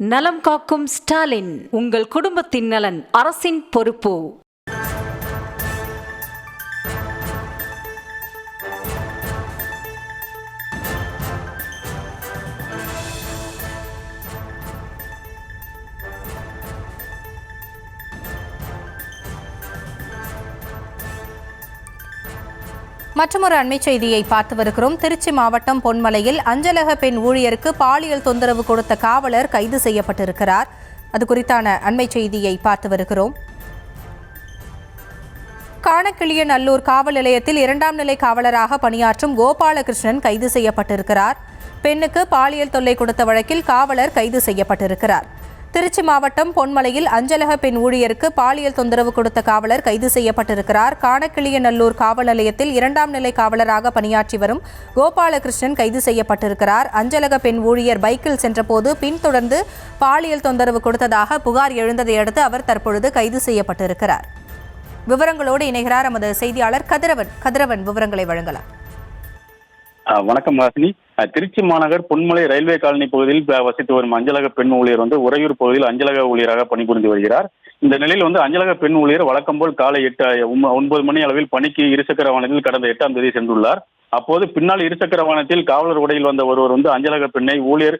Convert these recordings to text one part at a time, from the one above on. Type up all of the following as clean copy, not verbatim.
நலம் காக்கும் ஸ்டாலின், உங்கள் குடும்பத்தின் நலன் அரசின் பொறுப்பு. மற்றொரு அண்மை செய்தியை பார்த்து வருகிறோம். திருச்சி மாவட்டம் பொன்மலையில் அஞ்சலக பெண் ஊழியருக்கு பாலியல் தொந்தரவு கொடுத்த காவலர் கைது செய்யப்பட்டிருக்கிறார். அது குறித்தான அண்மை செய்தியை பார்த்து வருகிறோம். காணக்கிளியநல்லூர் காவல் நிலையத்தில் 2ஆம் நிலை காவலராக பணியாற்றும் கோபாலகிருஷ்ணன் கைது செய்யப்பட்டிருக்கிறார். பெண்ணுக்கு பாலியல் தொல்லை கொடுத்த வழக்கில் காவலர் கைது செய்யப்பட்டிருக்கிறார். திருச்சி மாவட்டம் பொன்மலையில் அஞ்சலக பெண் ஊழியருக்கு பாலியல் தொந்தரவு கொடுத்த காவலர் கைது செய்யப்பட்டிருக்கிறார். காணக்கிளியநல்லூர் காவல் நிலையத்தில் 2ஆம் நிலை காவலராக பணியாற்றி வரும் கோபாலகிருஷ்ணன் கைது செய்யப்பட்டிருக்கிறார். அஞ்சலக பெண் ஊழியர் பைக்கில் சென்றபோது பின்தொடர்ந்து பாலியல் தொந்தரவு கொடுத்ததாக புகார் எழுந்ததை அடுத்து அவர் தற்பொழுது கைது செய்யப்பட்டிருக்கிறார். விவரங்களோடு இணைகிறார் நமது செய்தியாளர் கதிரவன். விவரங்களை வழங்கலாம். வணக்கம் ஹாசினி. திருச்சி மாநகர் பொன்மலை ரயில்வே காலனி பகுதியில் வசித்து வரும் அஞ்சலக பெண் ஊழியர் உறையூர் பகுதியில் அஞ்சலக ஊழியராக பணிபுரிந்து வருகிறார். இந்த நிலையில் அஞ்சலக பெண் ஊழியர் வழக்கம் போல் காலை 9 மணி அளவில் பணிக்கு இருசக்கர வாகனத்தில் கடந்த 8ஆம் தேதி சென்றுள்ளார். அப்போது பின்னால் இருசக்கர வாகனத்தில் காவலர் உடையில் வந்த ஒருவர் அஞ்சலக பெண்ணை ஊழியர்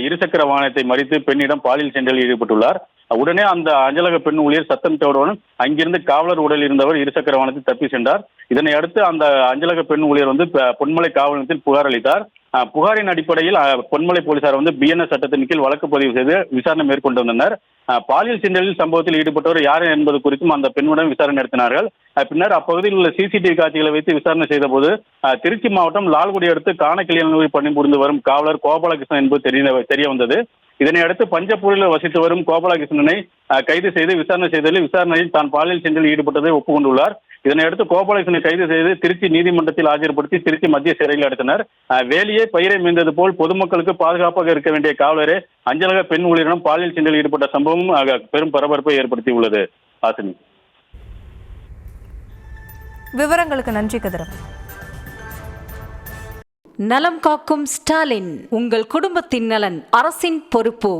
இருசக்கர வாகனத்தை மறித்து பெண்ணிடம் பாலியல் சண்டையில் ஈடுபட்டுள்ளார். உடனே அந்த அஞ்சலக பெண் ஊழியர் சத்தம் விட்டவுடன் அங்கிருந்து காவலர் உடலில் இருந்தவர் இருசக்கர வாகனத்தில் தப்பி சென்றார். இதனை அடுத்து அந்த அஞ்சலக பெண் ஊழியர் பொன்மலை காவல் நிலையத்தில் புகார் அளித்தார். புகாரின் அடிப்படையில் பொன்மலை போலீசார் BNS சட்டத்தின் கீழ் வழக்கு பதிவு செய்து விசாரணை மேற்கொண்டு வந்தனர். பாலியல் சீண்டலில் சம்பவத்தில் ஈடுபட்டவர் யார் என்பது குறித்தும் அந்த பெண்ணுடன் விசாரணை நடத்தினார்கள். பின்னர் அப்பகுதியில் உள்ள CCTV காட்சிகளை வைத்து விசாரணை செய்த போது திருச்சி மாவட்டம் லால்குடி அடுத்து காணக்கிளியநல்லூரில் பணிபுரிந்து வரும் காவலர் கோபாலகிருஷ்ணன் என்பது தெரிய வந்தது. இதனை அடுத்து பஞ்சப்பூரில் வசித்து வரும் கோபாலகிருஷ்ணனை கைது செய்து விசாரணை செய்ததில் விசாரணையில் தான் பாலியல் சீண்டலில் ஈடுபட்டதை ஒப்புக்கொண்டுள்ளார். இதனையடுத்து கோபாலகிருஷ்ணனை கைது செய்து திருச்சி நீதிமன்றத்தில் ஆஜர்படுத்தி திருச்சி மத்திய சிறையில் அடைத்தனர். வேலியே பயிரை மீந்தது போல் பொதுமக்களுக்கு பாதுகாப்பாக இருக்க வேண்டிய காவலரே அஞ்சலக பெண் ஊழியரிடம் பாலியல் சீண்டலில் ஈடுபட்ட சம்பவம் பெரும் பரபரப்பை ஏற்படுத்தியுள்ளது. ஆசினி, விவரங்களுக்கு நன்றி கதிரவன். நலம் காக்கும் ஸ்டாலின், உங்கள் குடும்பத்தின் நலன் அரசின் பொறுப்பு.